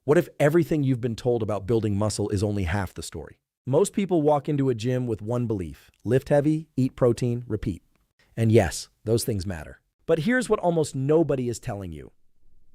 What if everything you've been told about building muscle is only half the story? Most people walk into a gym with one belief: lift heavy, eat protein, repeat. And yes, those things matter. But here's what almost nobody is telling you.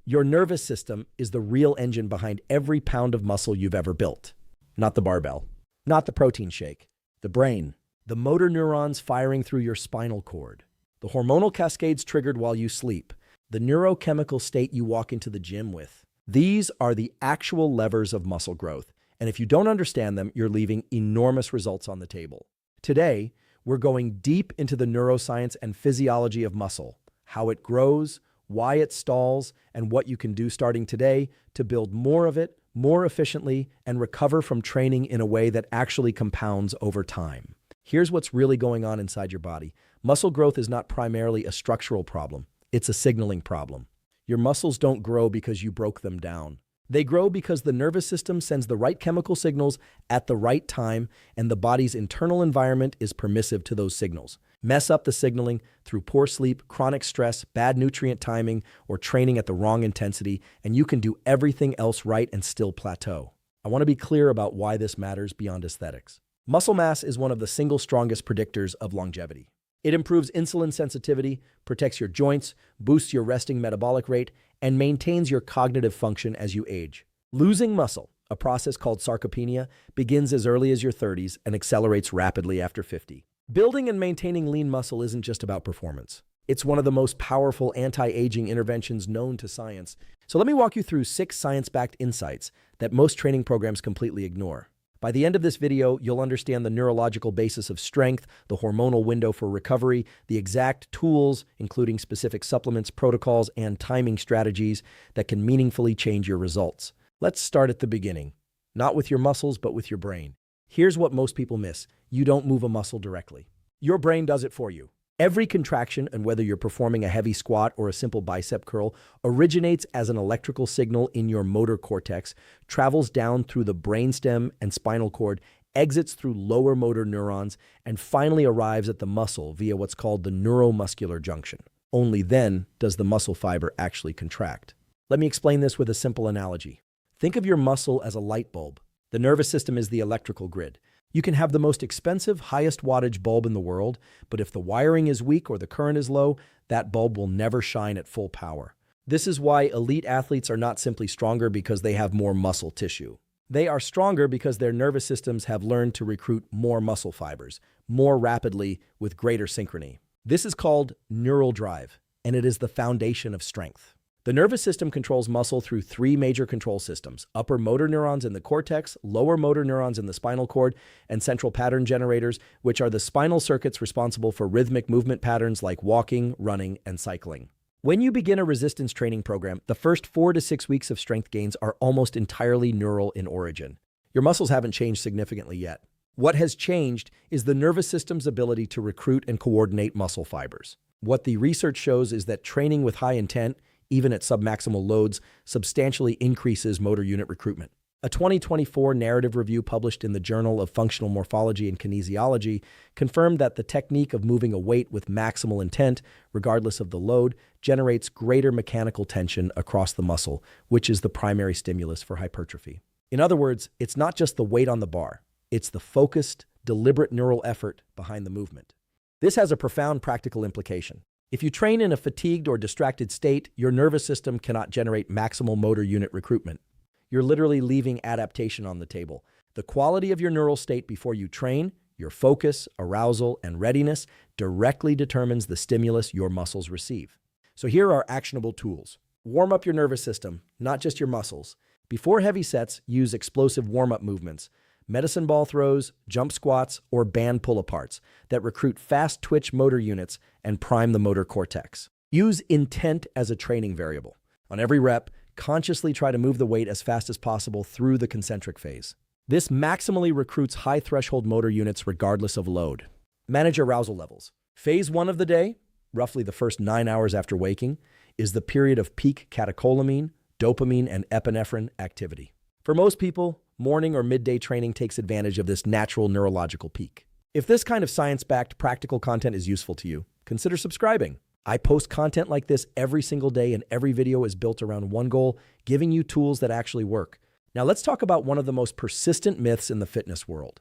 Your nervous system is the real engine behind every pound of muscle you've ever built. Not the barbell, not the protein shake, the brain, the motor neurons firing through your spinal cord, the hormonal cascades triggered while you sleep, the neurochemical state you walk into the gym with. These are the actual levers of muscle growth, and if you don't understand them, you're leaving enormous results on the table. Today, we're going deep into the neuroscience and physiology of muscle, how it grows, why it stalls, and what you can do starting today to build more of it, more efficiently, and recover from training in a way that actually compounds over time. Here's what's really going on inside your body. Muscle growth is not primarily a structural problem. It's a signaling problem. Your muscles don't grow because you broke them down. They grow because the nervous system sends the right chemical signals at the right time, and the body's internal environment is permissive to those signals. Mess up the signaling through poor sleep, chronic stress, bad nutrient timing, or training at the wrong intensity, and you can do everything else right and still plateau. I want to be clear about why this matters beyond aesthetics. Muscle mass is one of the single strongest predictors of longevity. It improves insulin sensitivity, protects your joints, boosts your resting metabolic rate, and maintains your cognitive function as you age. Losing muscle, a process called sarcopenia, begins as early as your 30s and accelerates rapidly after 50. Building and maintaining lean muscle isn't just about performance. It's one of the most powerful anti-aging interventions known to science. So let me walk you through 6 science-backed insights that most training programs completely ignore. By the end of this video, you'll understand the neurological basis of strength, the hormonal window for recovery, the exact tools, including specific supplements, protocols, and timing strategies that can meaningfully change your results. Let's start at the beginning. Not with your muscles, but with your brain. Here's what most people miss. You don't move a muscle directly. Your brain does it for you. Every contraction, and whether you're performing a heavy squat or a simple bicep curl, originates as an electrical signal in your motor cortex, travels down through the brainstem and spinal cord, exits through lower motor neurons, and finally arrives at the muscle via what's called the neuromuscular junction. Only then does the muscle fiber actually contract. Let me explain this with a simple analogy. Think of your muscle as a light bulb. The nervous system is the electrical grid. You can have the most expensive, highest wattage bulb in the world, but if the wiring is weak or the current is low, that bulb will never shine at full power. This is why elite athletes are not simply stronger because they have more muscle tissue. They are stronger because their nervous systems have learned to recruit more muscle fibers, more rapidly with greater synchrony. This is called neural drive, and it is the foundation of strength. The nervous system controls muscle through 3 major control systems: upper motor neurons in the cortex, lower motor neurons in the spinal cord, and central pattern generators, which are the spinal circuits responsible for rhythmic movement patterns like walking, running, and cycling. When you begin a resistance training program, the first 4 to 6 weeks of strength gains are almost entirely neural in origin. Your muscles haven't changed significantly yet. What has changed is the nervous system's ability to recruit and coordinate muscle fibers. What the research shows is that training with high intent, even at submaximal loads, substantially increases motor unit recruitment. A 2024 narrative review published in the Journal of Functional Morphology and Kinesiology confirmed that the technique of moving a weight with maximal intent, regardless of the load, generates greater mechanical tension across the muscle, which is the primary stimulus for hypertrophy. In other words, it's not just the weight on the bar, it's the focused, deliberate neural effort behind the movement. This has a profound practical implication. If you train in a fatigued or distracted state, your nervous system cannot generate maximal motor unit recruitment. You're literally leaving adaptation on the table. The quality of your neural state before you train, your focus, arousal, and readiness directly determines the stimulus your muscles receive. So here are actionable tools. Warm up your nervous system, not just your muscles. Before heavy sets, use explosive warm-up movements, medicine ball throws, jump squats, or band pull-aparts that recruit fast twitch motor units and prime the motor cortex. Use intent as a training variable. On every rep, consciously try to move the weight as fast as possible through the concentric phase. This maximally recruits high-threshold motor units regardless of load. Manage arousal levels. Phase 1 of the day, roughly the first 9 hours after waking, is the period of peak catecholamine, dopamine, and epinephrine activity. For most people, morning or midday training takes advantage of this natural neurological peak. If this kind of science-backed practical content is useful to you, consider subscribing. I post content like this every single day, and every video is built around one goal: giving you tools that actually work. Now let's talk about one of the most persistent myths in the fitness world: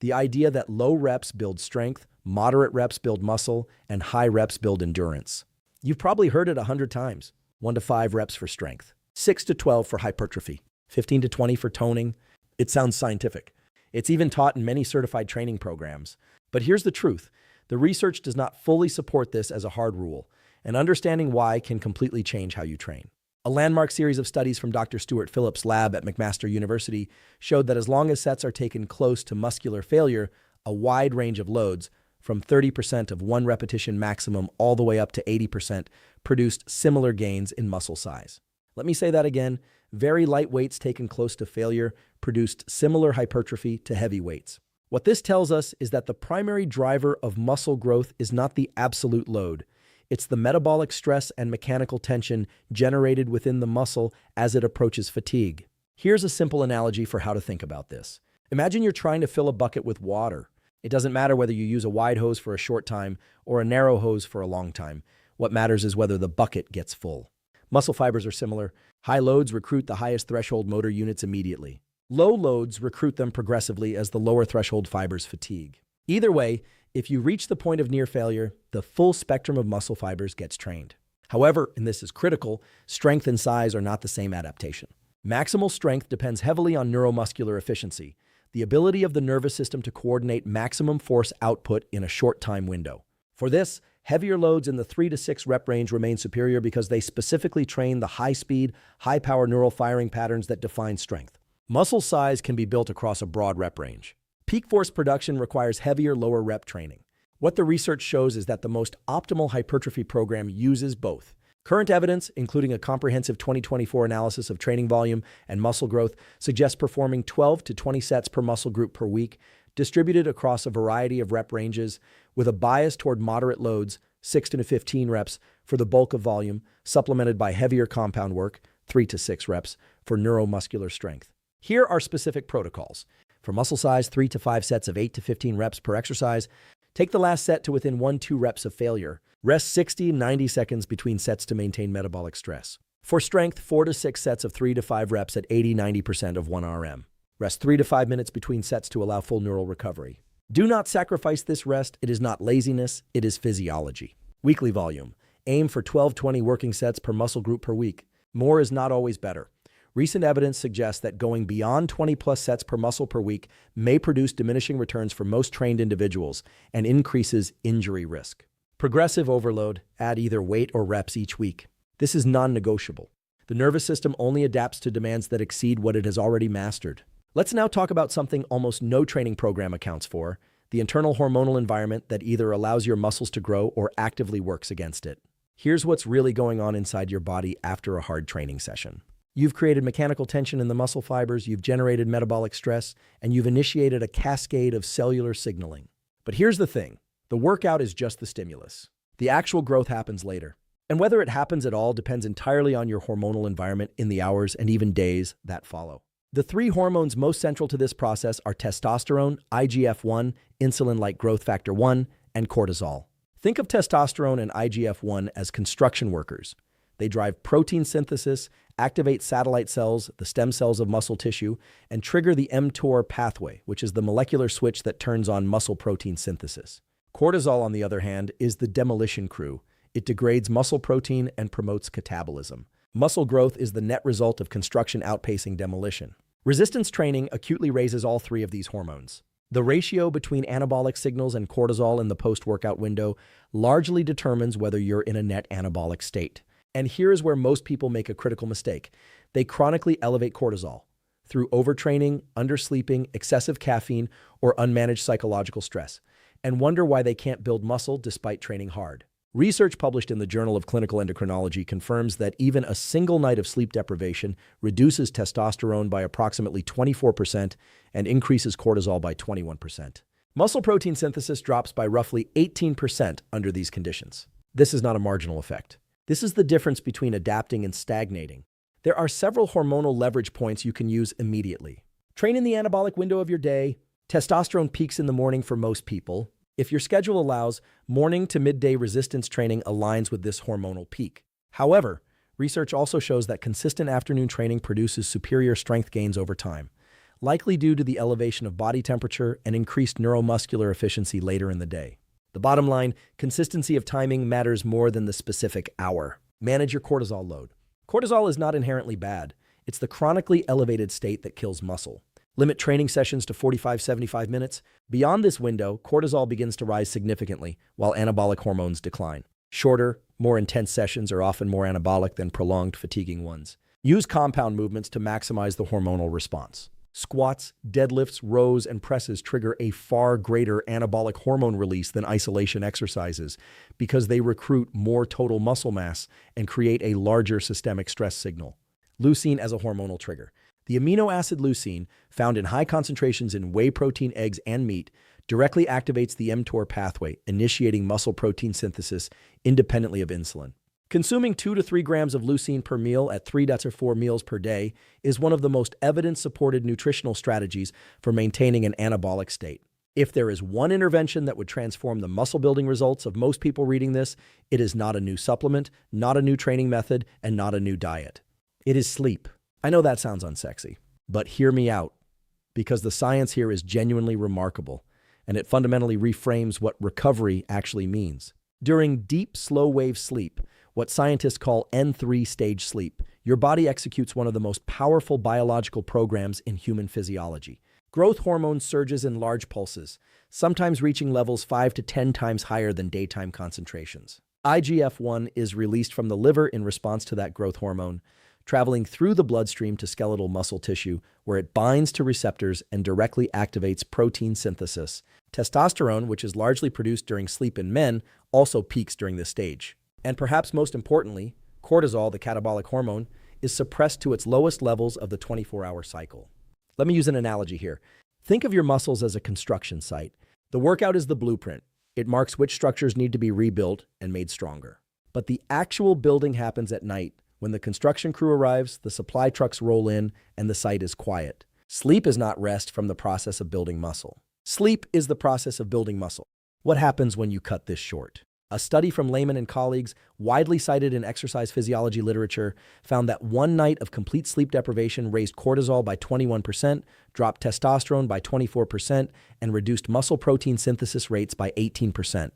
the idea that low reps build strength, moderate reps build muscle, and high reps build endurance. You've probably heard it 100 times. 1 to 5 reps for strength, 6 to 12 for hypertrophy, 15 to 20 for toning. It sounds scientific. It's even taught in many certified training programs. But here's the truth: the research does not fully support this as a hard rule, and understanding why can completely change how you train. A landmark series of studies from Dr. Stuart Phillips' lab at McMaster University showed that as long as sets are taken close to muscular failure, a wide range of loads, from 30% of one repetition maximum all the way up to 80%, produced similar gains in muscle size. Let me say that again: very light weights taken close to failure produced similar hypertrophy to heavy weights. What this tells us is that the primary driver of muscle growth is not the absolute load. It's the metabolic stress and mechanical tension generated within the muscle as it approaches fatigue. Here's a simple analogy for how to think about this. Imagine you're trying to fill a bucket with water. It doesn't matter whether you use a wide hose for a short time or a narrow hose for a long time. What matters is whether the bucket gets full. Muscle fibers are similar. High loads recruit the highest threshold motor units immediately. Low loads recruit them progressively as the lower threshold fibers fatigue. Either way, if you reach the point of near failure, the full spectrum of muscle fibers gets trained. However, and this is critical, strength and size are not the same adaptation. Maximal strength depends heavily on neuromuscular efficiency, the ability of the nervous system to coordinate maximum force output in a short time window. For this, heavier loads in the 3 to 6 rep range remain superior because they specifically train the high-speed, high-power neural firing patterns that define strength. Muscle size can be built across a broad rep range. Peak force production requires heavier, lower rep training. What the research shows is that the most optimal hypertrophy program uses both. Current evidence, including a comprehensive 2024 analysis of training volume and muscle growth, suggests performing 12 to 20 sets per muscle group per week, distributed across a variety of rep ranges, with a bias toward moderate loads, 6 to 15 reps, for the bulk of volume, supplemented by heavier compound work, 3 to 6 reps, for neuromuscular strength. Here are specific protocols. For muscle size, 3 to 5 sets of 8 to 15 reps per exercise. Take the last set to within 1-2 reps of failure. Rest 60-90 seconds between sets to maintain metabolic stress. For strength, 4 to 6 sets of 3 to 5 reps at 80-90% of 1 RM. Rest 3 to 5 minutes between sets to allow full neural recovery. Do not sacrifice this rest. It is not laziness, it is physiology. Weekly volume. Aim for 12-20 working sets per muscle group per week. More is not always better. Recent evidence suggests that going beyond 20-plus sets per muscle per week may produce diminishing returns for most trained individuals and increases injury risk. Progressive overload. Add either weight or reps each week. This is non-negotiable. The nervous system only adapts to demands that exceed what it has already mastered. Let's now talk about something almost no training program accounts for: the internal hormonal environment that either allows your muscles to grow or actively works against it. Here's what's really going on inside your body after a hard training session. You've created mechanical tension in the muscle fibers, you've generated metabolic stress, and you've initiated a cascade of cellular signaling. But here's the thing: the workout is just the stimulus. The actual growth happens later. And whether it happens at all depends entirely on your hormonal environment in the hours and even days that follow. The 3 hormones most central to this process are testosterone, IGF-1, insulin-like growth factor 1, and cortisol. Think of testosterone and IGF-1 as construction workers. They drive protein synthesis, activate satellite cells, the stem cells of muscle tissue, and trigger the mTOR pathway, which is the molecular switch that turns on muscle protein synthesis. Cortisol, on the other hand, is the demolition crew. It degrades muscle protein and promotes catabolism. Muscle growth is the net result of construction outpacing demolition. Resistance training acutely raises all 3 of these hormones. The ratio between anabolic signals and cortisol in the post-workout window largely determines whether you're in a net anabolic state. And here is where most people make a critical mistake. They chronically elevate cortisol through overtraining, undersleeping, excessive caffeine, or unmanaged psychological stress, and wonder why they can't build muscle despite training hard. Research published in the Journal of Clinical Endocrinology confirms that even a single night of sleep deprivation reduces testosterone by approximately 24% and increases cortisol by 21%. Muscle protein synthesis drops by roughly 18% under these conditions. This is not a marginal effect. This is the difference between adapting and stagnating. There are several hormonal leverage points you can use immediately. Train in the anabolic window of your day. Testosterone peaks in the morning for most people. If your schedule allows, morning to midday resistance training aligns with this hormonal peak. However, research also shows that consistent afternoon training produces superior strength gains over time, likely due to the elevation of body temperature and increased neuromuscular efficiency later in the day. The bottom line, consistency of timing matters more than the specific hour. Manage your cortisol load. Cortisol is not inherently bad. It's the chronically elevated state that kills muscle. Limit training sessions to 45-75 minutes. Beyond this window, cortisol begins to rise significantly, while anabolic hormones decline. Shorter, more intense sessions are often more anabolic than prolonged, fatiguing ones. Use compound movements to maximize the hormonal response. Squats, deadlifts, rows, and presses trigger a far greater anabolic hormone release than isolation exercises because they recruit more total muscle mass and create a larger systemic stress signal. Leucine as a hormonal trigger. The amino acid leucine, found in high concentrations in whey protein, eggs, and meat, directly activates the mTOR pathway, initiating muscle protein synthesis independently of insulin. Consuming 2 to 3 grams of leucine per meal at 3 to 4 meals per day is one of the most evidence-supported nutritional strategies for maintaining an anabolic state. If there is one intervention that would transform the muscle-building results of most people reading this, it is not a new supplement, not a new training method, and not a new diet. It is sleep. I know that sounds unsexy, but hear me out, because the science here is genuinely remarkable, and it fundamentally reframes what recovery actually means. During deep, slow-wave sleep, what scientists call N3 stage sleep, your body executes one of the most powerful biological programs in human physiology. Growth hormone surges in large pulses, sometimes reaching levels 5 to 10 times higher than daytime concentrations. IGF-1 is released from the liver in response to that growth hormone, traveling through the bloodstream to skeletal muscle tissue, where it binds to receptors and directly activates protein synthesis. Testosterone, which is largely produced during sleep in men, also peaks during this stage. And perhaps most importantly, cortisol, the catabolic hormone, is suppressed to its lowest levels of the 24-hour cycle. Let me use an analogy here. Think of your muscles as a construction site. The workout is the blueprint. It marks which structures need to be rebuilt and made stronger. But the actual building happens at night, when the construction crew arrives, the supply trucks roll in, and the site is quiet. Sleep is not rest from the process of building muscle. Sleep is the process of building muscle. What happens when you cut this short? A study from Lehman and colleagues, widely cited in exercise physiology literature, found that one night of complete sleep deprivation raised cortisol by 21%, dropped testosterone by 24%, and reduced muscle protein synthesis rates by 18%.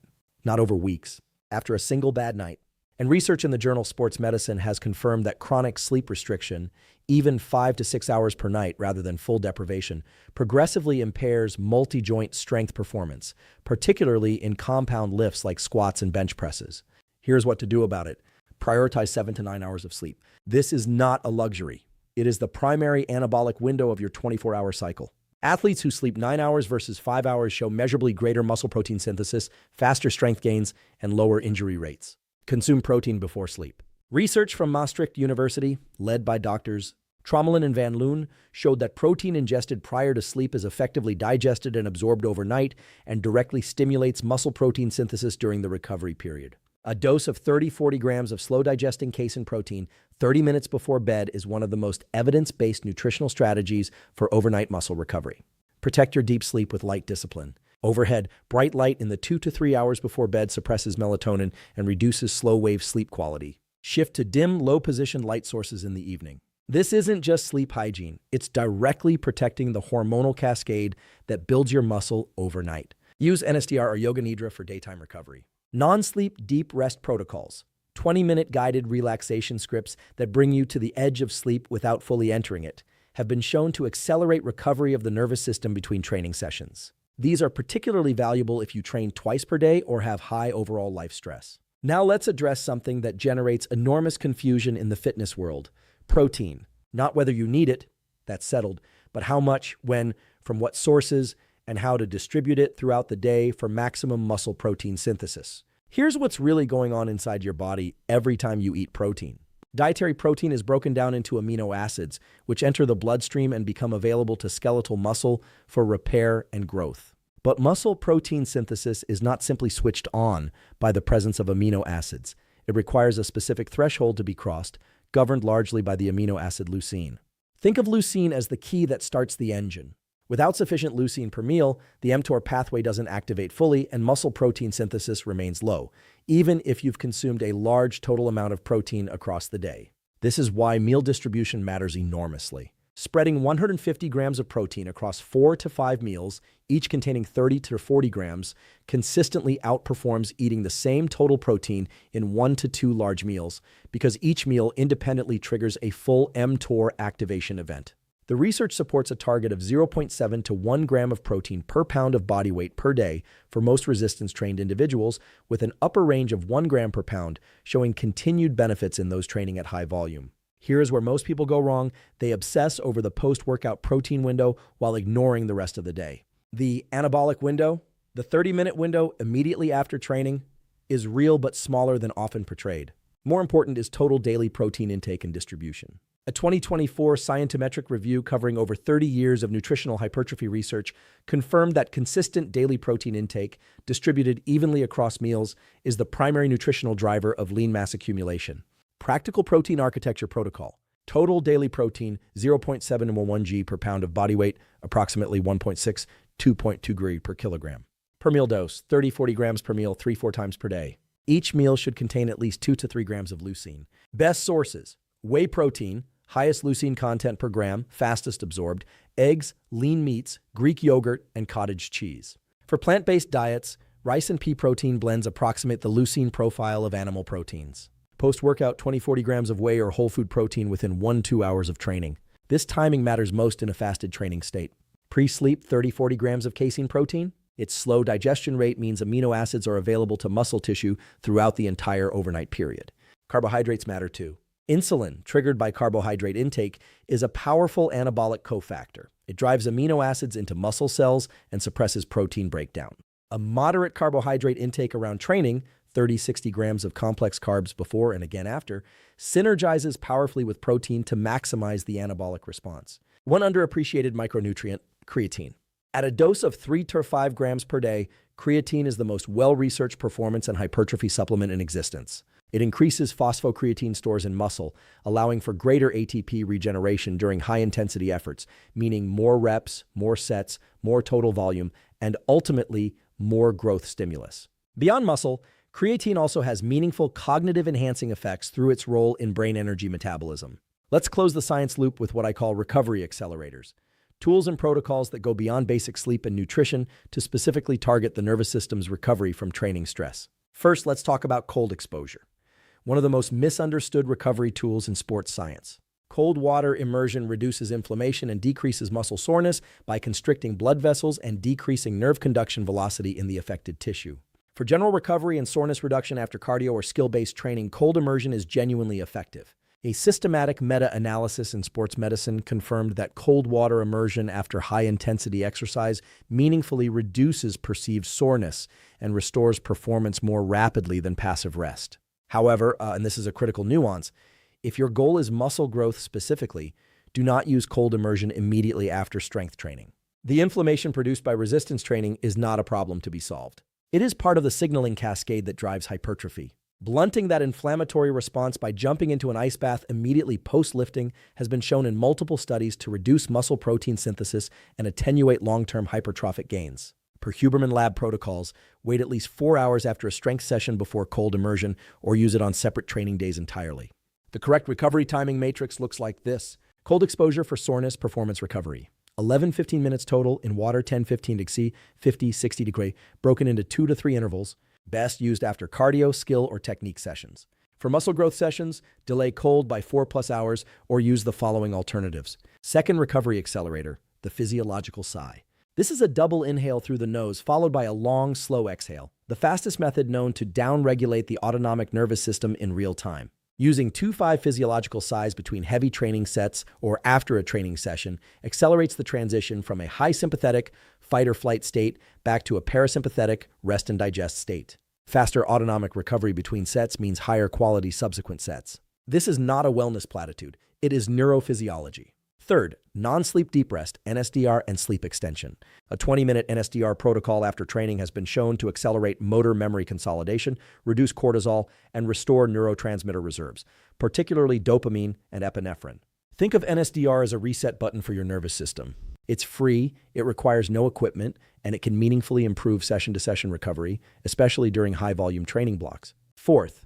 Not over weeks, after a single bad night. And research in the journal Sports Medicine has confirmed that chronic sleep restriction, even 5 to 6 hours per night rather than full deprivation, progressively impairs multi-joint strength performance, particularly in compound lifts like squats and bench presses. Here's what to do about it. Prioritize 7 to 9 hours of sleep. This is not a luxury. It is the primary anabolic window of your 24-hour cycle. Athletes who sleep 9 hours versus 5 hours show measurably greater muscle protein synthesis, faster strength gains, and lower injury rates. Consume protein before sleep. Research from Maastricht University, led by doctors Tromelin and Van Loon, showed that protein ingested prior to sleep is effectively digested and absorbed overnight and directly stimulates muscle protein synthesis during the recovery period. A dose of 30-40 grams of slow-digesting casein protein 30 minutes before bed is one of the most evidence-based nutritional strategies for overnight muscle recovery. Protect your deep sleep with light discipline. Overhead, bright light in the 2 to 3 hours before bed suppresses melatonin and reduces slow-wave sleep quality. Shift to dim, low-position light sources in the evening. This isn't just sleep hygiene. It's directly protecting the hormonal cascade that builds your muscle overnight. Use NSDR or Yoga Nidra for daytime recovery. Non-sleep deep rest protocols. 20-minute guided relaxation scripts that bring you to the edge of sleep without fully entering it have been shown to accelerate recovery of the nervous system between training sessions. These are particularly valuable if you train twice per day or have high overall life stress. Now let's address something that generates enormous confusion in the fitness world: protein. Not whether you need it, that's settled, but how much, when, from what sources, and how to distribute it throughout the day for maximum muscle protein synthesis. Here's what's really going on inside your body every time you eat protein. Dietary protein is broken down into amino acids, which enter the bloodstream and become available to skeletal muscle for repair and growth. But muscle protein synthesis is not simply switched on by the presence of amino acids. It requires a specific threshold to be crossed, governed largely by the amino acid leucine. Think of leucine as the key that starts the engine. Without sufficient leucine per meal, the mTOR pathway doesn't activate fully and muscle protein synthesis remains low, even if you've consumed a large total amount of protein across the day. This is why meal distribution matters enormously. Spreading 150 grams of protein across 4 to 5 meals, each containing 30 to 40 grams, consistently outperforms eating the same total protein in 1 to 2 large meals because each meal independently triggers a full mTOR activation event. The research supports a target of 0.7 to 1 gram of protein per pound of body weight per day for most resistance-trained individuals, with an upper range of 1 gram per pound, showing continued benefits in those training at high volume. Here is where most people go wrong. They obsess over the post-workout protein window while ignoring the rest of the day. The anabolic window, the 30-minute window immediately after training, is real but smaller than often portrayed. More important is total daily protein intake and distribution. A 2024 scientific review covering over 30 years of nutritional hypertrophy research confirmed that consistent daily protein intake, distributed evenly across meals, is the primary nutritional driver of lean mass accumulation. Practical Protein Architecture Protocol. Total daily protein, 0.711 g per pound of body weight, approximately 1.6, 2.2 g per kilogram. Per meal dose, 30-40 grams per meal, 3-4 times per day. Each meal should contain at least 2 to 3 grams of leucine. Best sources: whey protein, highest leucine content per gram, fastest absorbed, eggs, lean meats, Greek yogurt, and cottage cheese. For plant-based diets, rice and pea protein blends approximate the leucine profile of animal proteins. Post-workout, 20-40 grams of whey or whole food protein within 1-2 hours of training. This timing matters most in a fasted training state. Pre-sleep, 30-40 grams of casein protein. Its slow digestion rate means amino acids are available to muscle tissue throughout the entire overnight period. Carbohydrates matter too. Insulin, triggered by carbohydrate intake, is a powerful anabolic cofactor. It drives amino acids into muscle cells and suppresses protein breakdown. A moderate carbohydrate intake around training, 30-60 grams of complex carbs before and again after, synergizes powerfully with protein to maximize the anabolic response. One underappreciated micronutrient, creatine. At a dose of 3 to 5 grams per day, creatine is the most well-researched performance and hypertrophy supplement in existence. It increases phosphocreatine stores in muscle, allowing for greater ATP regeneration during high-intensity efforts, meaning more reps, more sets, more total volume, and ultimately more growth stimulus. Beyond muscle, creatine also has meaningful cognitive enhancing effects through its role in brain energy metabolism. Let's close the science loop with what I call recovery accelerators. Tools and protocols that go beyond basic sleep and nutrition to specifically target the nervous system's recovery from training stress. First, let's talk about cold exposure, one of the most misunderstood recovery tools in sports science. Cold water immersion reduces inflammation and decreases muscle soreness by constricting blood vessels and decreasing nerve conduction velocity in the affected tissue. For general recovery and soreness reduction after cardio or skill-based training, cold immersion is genuinely effective. A systematic meta-analysis in sports medicine confirmed that cold water immersion after high-intensity exercise meaningfully reduces perceived soreness and restores performance more rapidly than passive rest. However, and this is a critical nuance, if your goal is muscle growth specifically, do not use cold immersion immediately after strength training. The inflammation produced by resistance training is not a problem to be solved. It is part of the signaling cascade that drives hypertrophy. Blunting that inflammatory response by jumping into an ice bath immediately post-lifting has been shown in multiple studies to reduce muscle protein synthesis and attenuate long-term hypertrophic gains. Per Huberman Lab protocols, wait at least 4 hours after a strength session before cold immersion or use it on separate training days entirely. The correct recovery timing matrix looks like this. Cold exposure for soreness performance recovery. 11-15 minutes total in water, 10-15 degree, 50-60 degree, broken into 2 to 3 intervals. Best used after cardio, skill, or technique sessions. For muscle growth sessions, delay cold by 4+ hours or use the following alternatives. Second recovery accelerator, the physiological sigh. This is a double inhale through the nose followed by a long, slow exhale, the fastest method known to downregulate the autonomic nervous system in real time. Using 2-5 physiological sighs between heavy training sets or after a training session accelerates the transition from a high sympathetic fight or flight state back to a parasympathetic rest and digest state. Faster autonomic recovery between sets means higher quality subsequent sets. This is not a wellness platitude. It is neurophysiology. Third, non-sleep deep rest, NSDR, and sleep extension. A 20-minute NSDR protocol after training has been shown to accelerate motor memory consolidation, reduce cortisol, and restore neurotransmitter reserves, particularly dopamine and epinephrine. Think of NSDR as a reset button for your nervous system. It's free, it requires no equipment, and it can meaningfully improve session-to-session recovery, especially during high-volume training blocks. Fourth,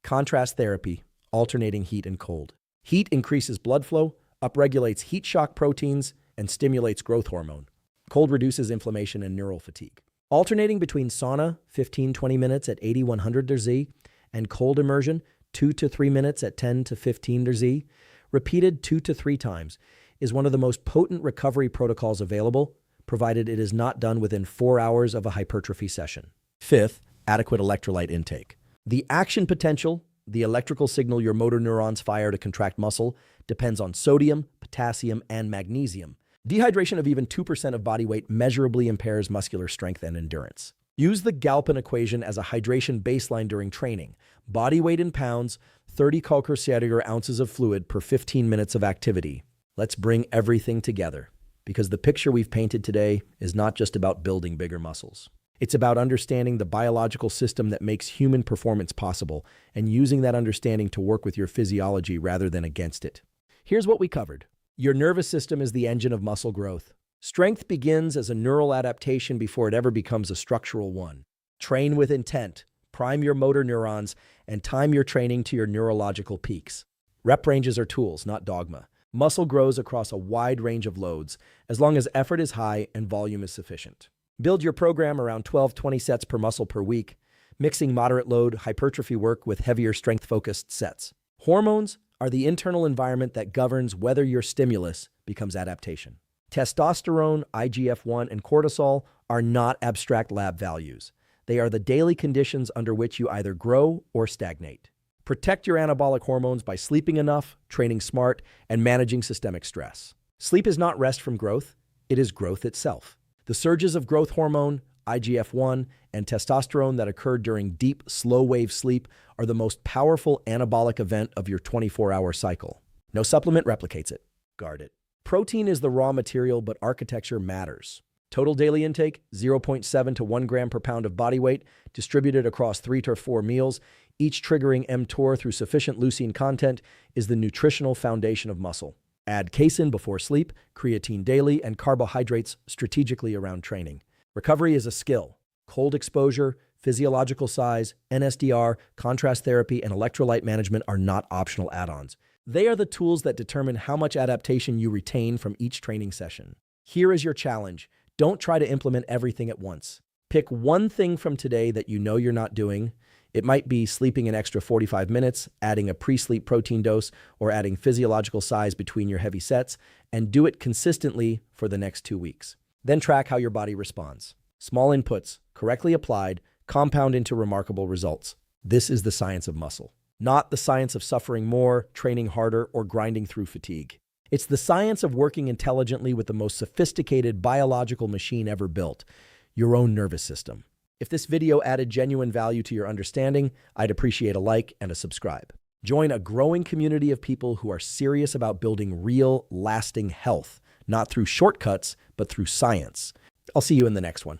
contrast therapy, alternating heat and cold. Heat increases blood flow, upregulates heat shock proteins, and stimulates growth hormone. Cold reduces inflammation and neural fatigue. Alternating between sauna, 15-20 minutes at 80-100 Z, and cold immersion, 2 to 3 minutes at 10 to 15 Z, repeated 2 to 3 times, is one of the most potent recovery protocols available, provided it is not done within 4 hours of a hypertrophy session. Fifth, adequate electrolyte intake. The action potential, the electrical signal your motor neurons fire to contract muscle, depends on sodium, potassium, and magnesium. Dehydration of even 2% of body weight measurably impairs muscular strength and endurance. Use the Galpin equation as a hydration baseline during training. Body weight in pounds, 30 calcrocentigrade ounces of fluid per 15 minutes of activity. Let's bring everything together, because the picture we've painted today is not just about building bigger muscles. It's about understanding the biological system that makes human performance possible and using that understanding to work with your physiology rather than against it. Here's what we covered. Your nervous system is the engine of muscle growth. Strength begins as a neural adaptation before it ever becomes a structural one. Train with intent, prime your motor neurons, and time your training to your neurological peaks. Rep ranges are tools, not dogma. Muscle grows across a wide range of loads, as long as effort is high and volume is sufficient. Build your program around 12-20 sets per muscle per week, mixing moderate load hypertrophy work with heavier strength-focused sets. Hormones are the internal environment that governs whether your stimulus becomes adaptation. Testosterone, IGF-1, and cortisol are not abstract lab values. They are the daily conditions under which you either grow or stagnate. Protect your anabolic hormones by sleeping enough, training smart, and managing systemic stress. Sleep is not rest from growth, it is growth itself. The surges of growth hormone, IGF-1, and testosterone that occur during deep, slow-wave sleep are the most powerful anabolic event of your 24-hour cycle. No supplement replicates it. Guard it. Protein is the raw material, but architecture matters. Total daily intake, 0.7 to 1 gram per pound of body weight, distributed across 3 to 4 meals, each triggering mTOR through sufficient leucine content, is the nutritional foundation of muscle. Add casein before sleep, creatine daily, and carbohydrates strategically around training. Recovery is a skill. Cold exposure, physiological size, NSDR, contrast therapy, and electrolyte management are not optional add-ons. They are the tools that determine how much adaptation you retain from each training session. Here is your challenge. Don't try to implement everything at once. Pick one thing from today that you know you're not doing. It might be sleeping an extra 45 minutes, adding a pre-sleep protein dose, or adding physiological size between your heavy sets, and do it consistently for the next 2 weeks. Then track how your body responds. Small inputs, correctly applied, compound into remarkable results. This is the science of muscle, not the science of suffering more, training harder, or grinding through fatigue. It's the science of working intelligently with the most sophisticated biological machine ever built, your own nervous system. If this video added genuine value to your understanding, I'd appreciate a like and a subscribe. Join a growing community of people who are serious about building real, lasting health, not through shortcuts, but through science. I'll see you in the next one.